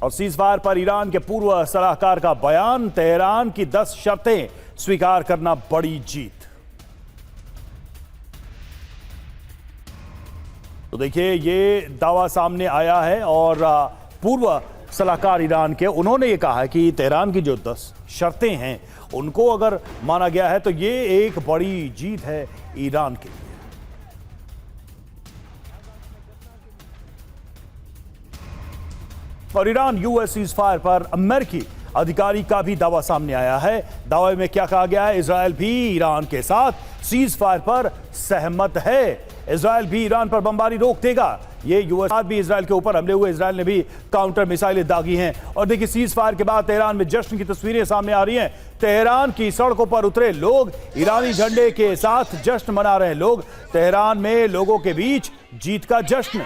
और cease fire पर Iran के पूर्व सलाहकार का बयान, तेहरान की 10 शर्तें स्वीकार करना बड़ी जीत। तो देखिए ये दावा सामने आया है और पूर्व सलाहकार ईरान के उन्होंने ये कहा है कि तेहरान की जो 10 शर्तें हैं उनको अगर माना गया है तो ये एक बड़ी जीत है ईरान के लिए। और ईरान यूएस सीज फायर पर अमेरिकी अधिकारी का भी दावा सामने आया है। दावे में क्या कहा गया है? इजरायल भी ईरान के साथ सीज फायर पर सहमत है। इजरायल भी ईरान पर बमबारी रोक देगा। ये यूएस भी इजरायल के ऊपर हमले हुए, इजरायल ने भी काउंटर मिसाइलें दागी हैं। और देखिए सीज फायर के बाद तेहरान में जश्न की तस्वीरें सामने आ रही हैं। तेहरान की सड़कों पर उतरे लोग, ईरानी झंडे के साथ जश्न मना रहे हैं लोग। तेहरान में लोगों के बीच जीत का जश्न।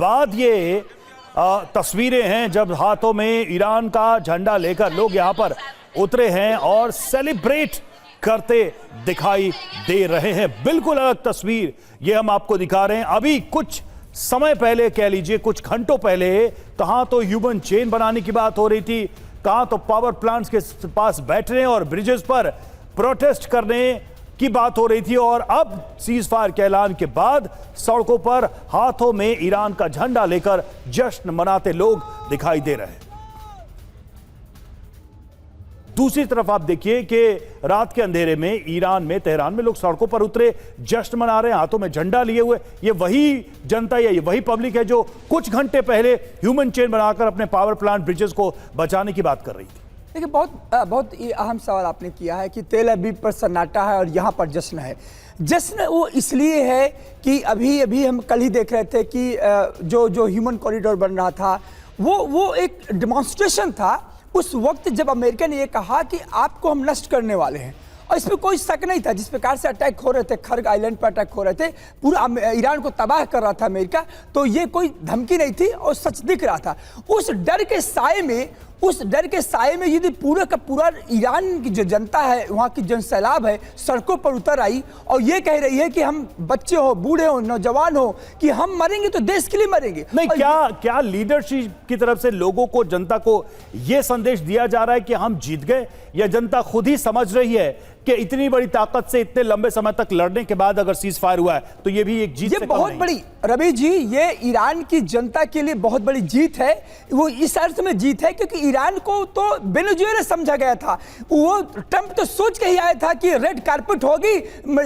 बाद। ये तस्वीरें हैं जब हाथों में ईरान का झंडा लेकर लोग यहां पर उतरे हैं और सेलिब्रेट करते दिखाई दे रहे हैं। बिल्कुल अलग तस्वीर ये हम आपको दिखा रहे हैं। अभी कुछ समय पहले, कह लीजिए कुछ घंटों पहले, कहां तो ह्यूमन चेन बनाने की बात हो रही थी, कहां तो पावर प्लांट्स के पास बैठने और ब्रिजेस पर प्रोटेस्ट करने की बात हो रही थी। और अब सीज फायर के ऐलान के बाद सड़कों पर हाथों में ईरान का झंडा लेकर जश्न मनाते लोग दिखाई दे रहे हैं। दूसरी तरफ आप देखिए कि रात के अंधेरे में ईरान में, तेहरान में लोग सड़कों पर उतरे, जश्न मना रहे हैं, हाथों में झंडा लिए हुए। ये वही जनता या ये वही पब्लिक है जो कुछ घंटे पहले ह्यूमन चेन बनाकर अपने पावर प्लांट ब्रिजेस को बचाने की बात कर रही थी। देखिए बहुत अहम सवाल आपने किया है कि तेल अवीव पर सन्नाटा है और यहाँ पर जश्न है। जश्न वो इसलिए है कि अभी हम कल ही देख रहे थे कि जो ह्यूमन कॉरिडोर बन रहा था वो एक डेमोन्स्ट्रेशन था उस वक्त जब अमेरिका ने ये कहा कि आपको हम नष्ट करने वाले हैं। और इसमें कोई शक नहीं था। जिस प्रकार से अटैक हो रहे थे, खर्ग आइलैंड पर अटैक हो रहे थे, पूरा ईरान को तबाह कर रहा था अमेरिका, तो ये कोई धमकी नहीं थी और सच दिख रहा था। उस डर के साए में यदि पूरा का पूरा ईरान की जो जनता है, वहाँ की जनसैलाब है, सड़कों पर उतर आई और ये कह रही है कि हम बच्चे हो, बूढ़े हो, नौजवान हो, कि हम मरेंगे तो देश के लिए मरेंगे। नहीं, क्या लीडरशिप की तरफ से लोगों को, जनता को ये संदेश दिया जा रहा है कि हम जीत गए, या जनता खुद ही समझ रही है कि इतनी बड़ी ताकत से इतने लंबे समय तक लड़ने के बाद अगर सीज फायर हुआ है तो ये भी एक जीत? ये बहुत बड़ी, रवि जी, ये ईरान की जनता के लिए बहुत बड़ी जीत है। वो इस अर्थ में जीत है क्योंकि ईरान को तो वेनेजुएला समझा गया था। वो ट्रंप तो सोच के ही आया था कि रेड कारपेट होगी,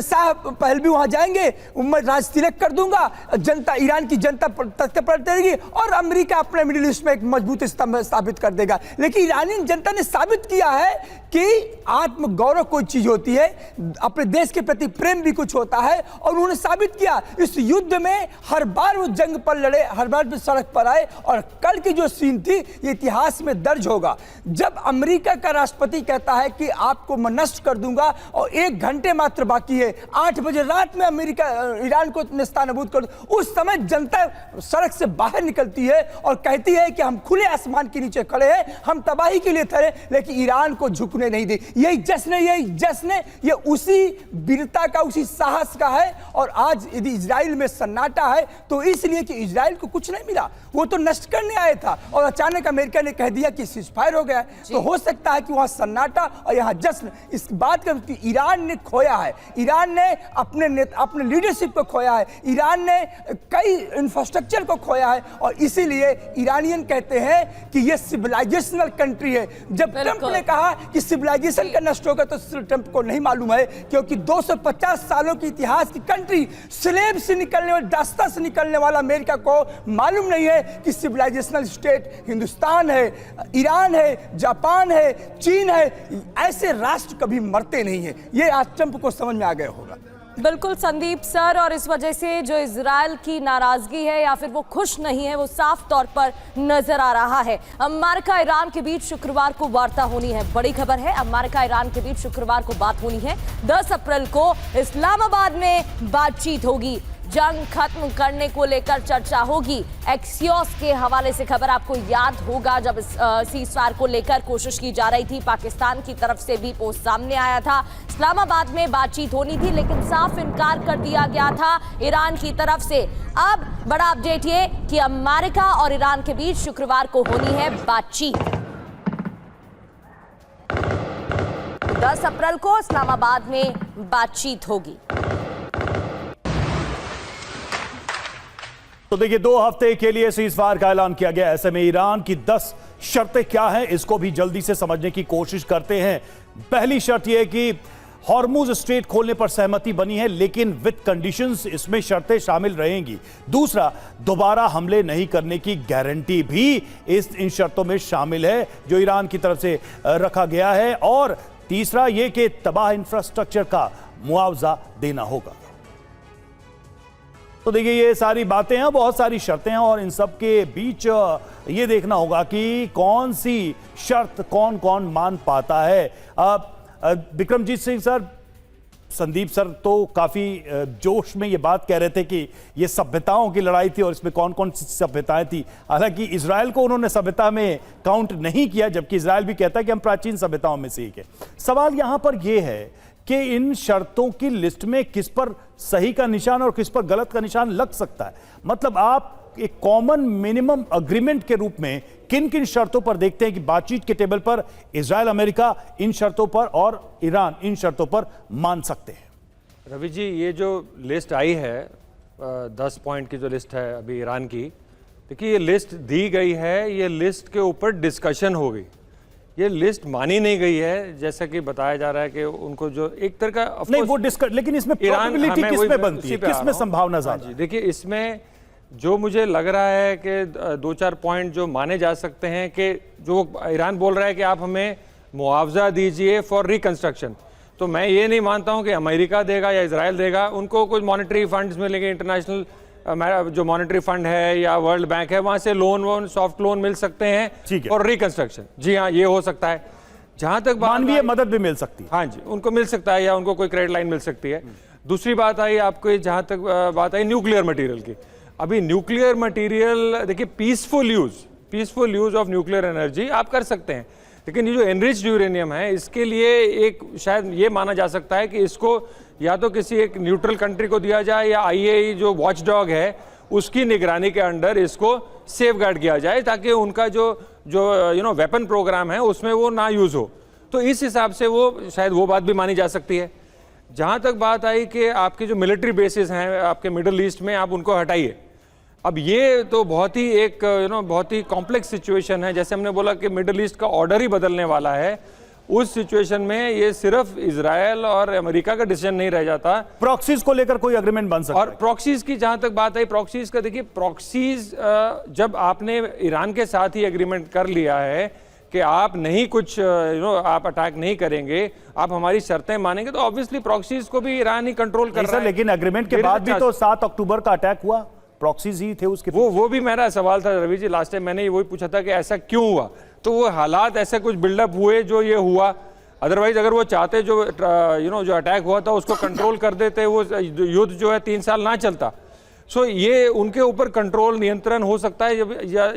शाह पहलवी वहां जाएंगे, मैं राज तिलक कर दूंगा, जनता, ईरान की जनता तख्ते पर रहेगी और अमेरिका अपने मिडिल ईस्ट में एक मजबूत स्तंभ स्थापित कर देगा। लेकिन ईरानी जनता ने साबित किया है कि आत्मगौरव कोई चीज होती है, अपने देश के प्रति प्रेम भी कुछ होता है। और उन्होंने साबित किया इस युद्ध में, हर बार वो जंग पर लड़े, हर बार भी सड़क पर आए। और कल की जो सीन थी ये इतिहास में दर्ज होगा, जब अमेरिका का राष्ट्रपति कहता है कि आपको मैं नष्ट कर दूंगा और 1 घंटे मात्र बाकी है, 8 बजे रात में अमेरिका ईरान को नेस्तनाबूद कर, उस समय जनता सड़क से बाहर निकलती है और कहती है कि हम खुले आसमान के नीचे खड़े हैं, हम तबाही के लिए खड़े, लेकिन ईरान को झुकने नहीं दी। यही जश्न है, ये उसी वीरता का, उसी साहस का है। और आज यदि इजराइल में सन्नाटा है तो इसलिए कि इजराइल को कुछ नहीं मिला, वो तो नष्ट करने आया था और अचानक अमेरिका ने कह दिया कि सीज फायर हो गया। तो हो सकता है कि वहां सन्नाटा और यहां जश्न। इस बात का कि ईरान ने खोया है, ईरान ने अपने लीडरशिप को खोया है, ईरान ने कई इंफ्रास्ट्रक्चर को खोया है। और इसीलिए ईरानियन कहते हैं कि ये सिविलाइजेशनल कंट्री है। जब ट्रंप ने कहा कि सिविलाइजेशन का नष्ट होगा तो ट्रंप को नहीं मालूम है, क्योंकि 250 सालों की इतिहास की कंट्री, स्लेव से निकलने वाले, दास्ता से निकलने वाला अमेरिका को मालूम नहीं है कि सिविलाइजेशनल स्टेट हिंदुस्तान है, ईरान है, जापान है, चीन है। ऐसे राष्ट्र कभी मरते नहीं है। ये आज ट्रंप को समझ में आ गया होगा। बिल्कुल संदीप सर, और इस वजह से जो इजराइल की नाराजगी है या फिर वो खुश नहीं है, वो साफ तौर पर नजर आ रहा है। अमेरिका ईरान के बीच शुक्रवार को वार्ता होनी है। बड़ी खबर है, अमेरिका ईरान के बीच शुक्रवार को बात होनी है। 10 अप्रैल को इस्लामाबाद में बातचीत होगी। जंग खत्म करने को लेकर चर्चा होगी। एक्सियोस के हवाले से खबर आपको याद होगा, जब सीज़फायर को लेकर कोशिश की जा रही थी, पाकिस्तान की तरफ से भी पोस्ट सामने आया था। इस्लामाबाद में बातचीत होनी थी लेकिन साफ इनकार कर दिया गया था ईरान की तरफ से। अब बड़ा अपडेट ये कि अमेरिका और ईरान के बीच शुक्रवार को होनी है बातचीत। 10 अप्रैल को इस्लामाबाद में बातचीत होगी। तो देखिए, 2 हफ्ते के लिए सीज़फायर का ऐलान किया गया। ऐसे में ईरान की 10 शर्तें क्या हैं, इसको भी जल्दी से समझने की कोशिश करते हैं। पहली शर्त यह है कि हॉर्मुज स्ट्रेट खोलने पर सहमति बनी है, लेकिन विद कंडीशंस, इसमें शर्तें शामिल रहेंगी। दूसरा, दोबारा हमले नहीं करने की गारंटी भी इन शर्तों में शामिल है जो ईरान की तरफ से रखा गया है। और तीसरा यह कि तबाह इंफ्रास्ट्रक्चर का मुआवजा देना होगा। तो देखिए, ये सारी बातें हैं, बहुत सारी शर्तें हैं और इन सब के बीच ये देखना होगा कि कौन सी शर्त कौन कौन मान पाता है। विक्रमजीत सिंह सर, संदीप सर तो काफी जोश में ये बात कह रहे थे कि ये सभ्यताओं की लड़ाई थी और इसमें कौन कौन सी सभ्यताएं थी। हालांकि इजराइल को उन्होंने सभ्यता में काउंट नहीं किया, जबकि इजराइल भी कहता है कि हम प्राचीन सभ्यताओं में से एक है। सवाल यहां पर यह है कि इन शर्तों की लिस्ट में किस पर सही का निशान और किस पर गलत का निशान लग सकता है। मतलब आप एक कॉमन मिनिमम अग्रीमेंट के रूप में किन किन शर्तों पर देखते हैं कि बातचीत के टेबल पर इजराइल अमेरिका इन शर्तों पर और ईरान इन शर्तों पर मान सकते हैं। रवि जी, ये जो लिस्ट आई है 10 पॉइंट की जो लिस्ट है अभी ईरान की, देखिए ये लिस्ट दी गई है, ये लिस्ट के ऊपर डिस्कशन हो गई, ये लिस्ट मानी नहीं गई है। जैसा कि बताया जा रहा है कि उनको जो एक तरह का नहीं वो डिस्कस, लेकिन इसमें प्रोबेबिलिटी किसमें बनती है, किसमें संभावना ज्यादा? देखिए, इसमें जो मुझे लग रहा है कि 2-4 पॉइंट जो माने जा सकते हैं कि जो ईरान बोल रहा है कि आप हमें मुआवजा दीजिए फॉर रिकंस्ट्रक्शन, तो मैं ये नहीं मानता हूं कि अमेरिका देगा या इजराइल देगा। उनको कुछ मॉनेटरी फंड्स मिलेंगे, इंटरनेशनल जो मॉनेटरी फंड है या वर्ल्ड बैंक है, वहां से लोन सॉफ्ट लोन मिल सकते हैं और रिकंस्ट्रक्शन। जी हाँ, ये हो सकता है। जहां तक मानवीय मदद भी मिल सकती है, हाँ जी, उनको मिल सकता है या उनको कोई क्रेडिट लाइन मिल सकती है। दूसरी बात आई आपको, जहां तक बात आई न्यूक्लियर मटेरियल की, अभी न्यूक्लियर मटेरियल देखिए, peaceful use of nuclear energy आप कर सकते हैं, लेकिन ये जो एनरिच्ड यूरेनियम है, इसके लिए एक शायद ये माना जा सकता है कि इसको या तो किसी एक न्यूट्रल कंट्री को दिया जाए या IAEA जो वॉचडॉग है उसकी निगरानी के अंडर इसको सेफगार्ड किया जाए, ताकि उनका जो वेपन प्रोग्राम है उसमें वो ना यूज हो। तो इस हिसाब से वो शायद वो बात भी मानी जा सकती है। जहां तक बात आई कि आपके जो मिलिट्री बेसिस हैं आपके मिडल ईस्ट में, आप उनको हटाइए, अब ये तो बहुत ही एक बहुत ही कॉम्प्लेक्स सिचुएशन है। जैसे हमने बोला कि मिडल ईस्ट का ऑर्डर ही बदलने वाला है, उस सिचुएशन में ये सिर्फ इजराइल और अमेरिका का डिसीजन नहीं रह जाता। प्रॉक्सीज को लेकर कोई एग्रीमेंट बन सकता है। और प्रॉक्सीज की जहां तक बात आई, प्रॉक्सीज का देखिए, प्रॉक्सीज जब आपने ईरान के साथ ही एग्रीमेंट कर लिया है कि आप नहीं कुछ आप अटैक नहीं करेंगे, आप हमारी शर्तें मानेंगे, तो ऑब्वियसली प्रॉक्सीज को भी ईरान ही कंट्रोल कर रहा है। लेकिन एग्रीमेंट के बाद भी तो 7 अक्टूबर का अटैक हुआ, प्रॉक्सीज ही थे उसके। वो भी मेरा सवाल था रवि जी, लास्ट टाइम मैंने वही पूछा था कि ऐसा क्यों हुआ। तो वो हालात ऐसे कुछ बिल्डअप हुए जो ये हुआ, अदरवाइज अगर वो चाहते जो अटैक हुआ था उसको कंट्रोल कर देते, वो युद्ध जो है 3 साल ना चलता। सो ये उनके ऊपर कंट्रोल नियंत्रण हो सकता है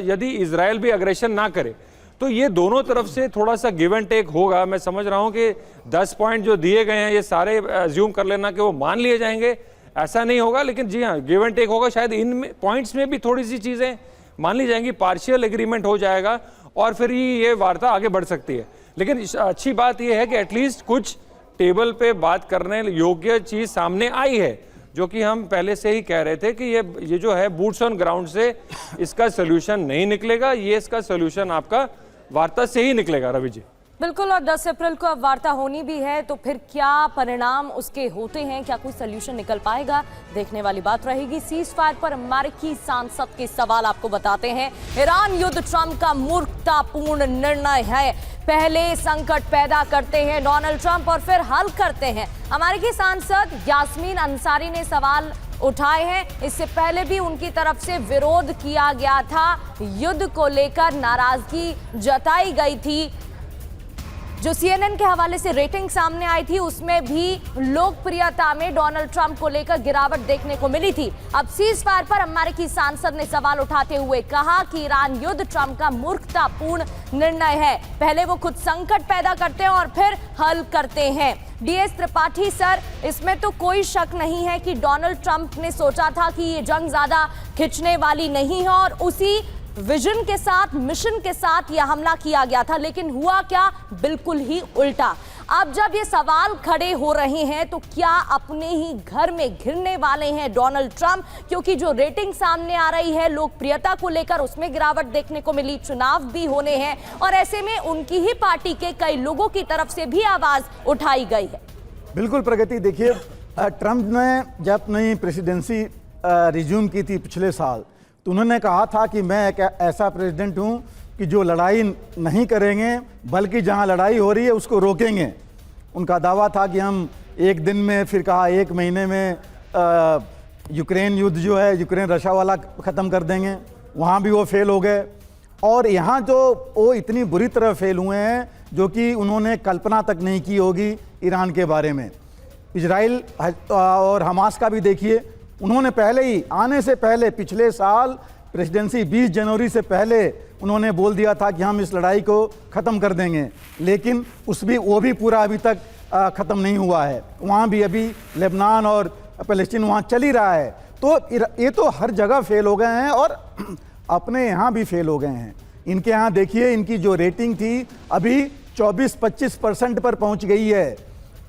यदि इजराइल भी अग्रेशन ना करे। तो ये दोनों तरफ से थोड़ा सा गिव एंड टेक होगा। मैं समझ रहा हूं कि 10 पॉइंट जो दिए गए हैं ये सारे अज्यूम कर लेना कि वो मान लिए जाएंगे, ऐसा नहीं होगा, लेकिन जी हाँ, गिव एंड टेक होगा। शायद इन पॉइंट्स में भी थोड़ी सी चीजें मान ली जाएंगी, पार्शियल एग्रीमेंट हो जाएगा और फिर ये वार्ता आगे बढ़ सकती है। लेकिन अच्छी बात यह है कि एटलीस्ट कुछ टेबल पे बात करने योग्य चीज सामने आई है, जो कि हम पहले से ही कह रहे थे कि ये जो है बूट्स ऑन ग्राउंड से इसका सोल्यूशन नहीं निकलेगा, ये इसका सोल्यूशन आपका वार्ता से ही निकलेगा। रवि जी बिल्कुल, और 10 अप्रैल को अब वार्ता होनी भी है, तो फिर क्या परिणाम उसके होते हैं, क्या कोई सोल्यूशन निकल पाएगा, देखने वाली बात रहेगी। सीज फायर पर अमेरिकी सांसद के सवाल आपको बताते हैं। ईरान युद्ध ट्रंप का मूर्खतापूर्ण निर्णय है। पहले संकट पैदा करते हैं डोनाल्ड ट्रंप और फिर हल करते हैं। अमेरिकी सांसद यास्मीन अंसारी ने सवाल उठाए हैं। इससे पहले भी उनकी तरफ से विरोध किया गया था, युद्ध को लेकर नाराजगी जताई गई थी। जो CNN के हवाले से रेटिंग सामने आई थी उसमें भी लोकप्रियता में डोनाल्ड ट्रंप को लेकर गिरावट देखने को मिली थी। अब सीज फायर पर अमेरिकी सांसद ने सवाल उठाते हुए कहा कि ईरान युद्ध ट्रंप का मूर्खतापूर्ण निर्णय है। पहले वो खुद संकट पैदा करते हैं और फिर हल करते हैं। DS त्रिपाठी सर, इसमें तो कोई शक नहीं है कि डोनाल्ड ट्रंप ने सोचा था कि ये जंग ज्यादा खिंचने वाली नहीं है और उसी विजन के साथ, मिशन के साथ यह हमला किया गया था, लेकिन हुआ क्या? बिल्कुल ही उल्टा। अब जब ये सवाल खड़े हो रहे हैं तो क्या अपने ही घर में घिरने वाले हैं डोनाल्ड ट्रंप? क्योंकि जो रेटिंग सामने आ रही है लोकप्रियता को लेकर उसमें गिरावट देखने को मिली, चुनाव भी होने हैं और ऐसे में उनकी ही पार्टी के कई लोगों की तरफ से भी आवाज उठाई गई है। बिल्कुल प्रगति, देखिए ट्रंप ने जब अपनी प्रेसिडेंसी रिज्यूम की थी पिछले साल, तो उन्होंने कहा था कि मैं एक ऐसा प्रेसिडेंट हूं कि जो लड़ाई नहीं करेंगे बल्कि जहां लड़ाई हो रही है उसको रोकेंगे। उनका दावा था कि हम एक दिन में, फिर कहा एक महीने में यूक्रेन युद्ध जो है, यूक्रेन रशिया वाला ख़त्म कर देंगे। वहाँ भी वो फेल हो गए और यहाँ जो वो इतनी बुरी तरह फेल हुए हैं जो कि उन्होंने कल्पना तक नहीं की होगी ईरान के बारे में। इजराइल और हमास का भी देखिए, उन्होंने पहले ही आने से पहले पिछले साल प्रेसिडेंसी 20 जनवरी से पहले उन्होंने बोल दिया था कि हम इस लड़ाई को ख़त्म कर देंगे, लेकिन वो भी पूरा अभी तक ख़त्म नहीं हुआ है। वहाँ भी अभी लेबनान और फ़लस्तीन वहाँ चल ही रहा है। तो ये तो हर जगह फेल हो गए हैं और अपने यहाँ भी फेल हो गए हैं। इनके यहाँ देखिए, इनकी जो रेटिंग थी अभी 24-25% पर पहुँच गई है।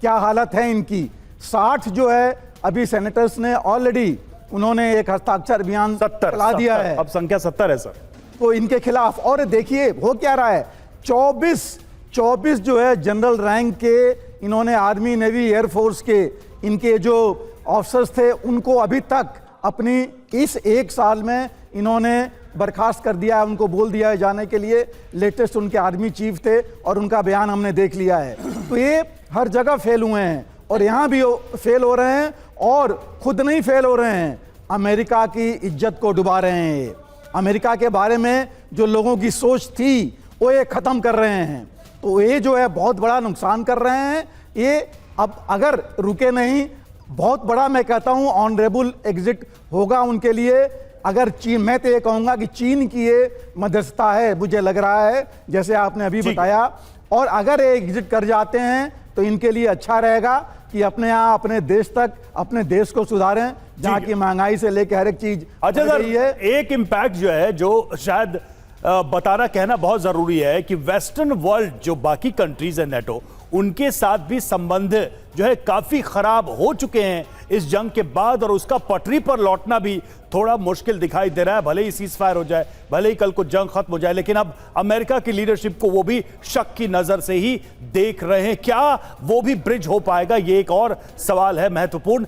क्या हालत है इनकी। 60 जो है अभी सेनेटर्स ने ऑलरेडी उन्होंने एक हस्ताक्षर अभियान चला दिया है। अब संख्या 70 है सर। तो इनके खिलाफ, और देखिए हो क्या रहा है, 24 जो है जनरल रैंक के इन्होंने आर्मी, नेवी, एयरफोर्स के इनके जो ऑफिसर्स थे उनको अभी तक अपनी इस एक साल में इन्होंने बर्खास्त कर दिया है, उनको बोल दिया है जाने के लिए। लेटेस्ट उनके आर्मी चीफ थे और उनका बयान हमने देख लिया है। तो ये हर जगह फेल हुए हैं और यहाँ भी फेल हो रहे हैं और खुद नहीं फेल हो रहे हैं, अमेरिका की इज्जत को डुबा रहे हैं। ये अमेरिका के बारे में जो लोगों की सोच थी वो ये ख़त्म कर रहे हैं। तो ये जो है बहुत बड़ा नुकसान कर रहे हैं। ये अब अगर रुके नहीं, बहुत बड़ा मैं कहता हूँ ऑनरेबल एग्जिट होगा उनके लिए। अगर चीन, मैं तो ये कहूँगा कि चीन की ये मध्यस्थता है, मुझे लग रहा है जैसे आपने अभी बताया, और अगर ये एग्जिट कर जाते हैं तो इनके लिए अच्छा रहेगा कि अपने यहाँ, अपने देश तक, अपने देश को सुधारें जहाँ की महंगाई से लेकर हर एक चीज। अच्छा सर, एक इम्पैक्ट जो है जो शायद बताना, कहना बहुत जरूरी है कि वेस्टर्न वर्ल्ड जो बाकी कंट्रीज है नेटो, उनके साथ भी संबंध जो है काफी खराब हो चुके हैं इस जंग के बाद और उसका पटरी पर लौटना भी थोड़ा मुश्किल दिखाई दे रहा है। भले ही सीज फायर हो जाए, भले ही कल को जंग खत्म हो जाए, लेकिन अब अमेरिका की लीडरशिप को वो भी शक की नजर से ही देख रहे हैं। क्या वो भी ब्रिज हो पाएगा, ये एक और सवाल है महत्वपूर्ण।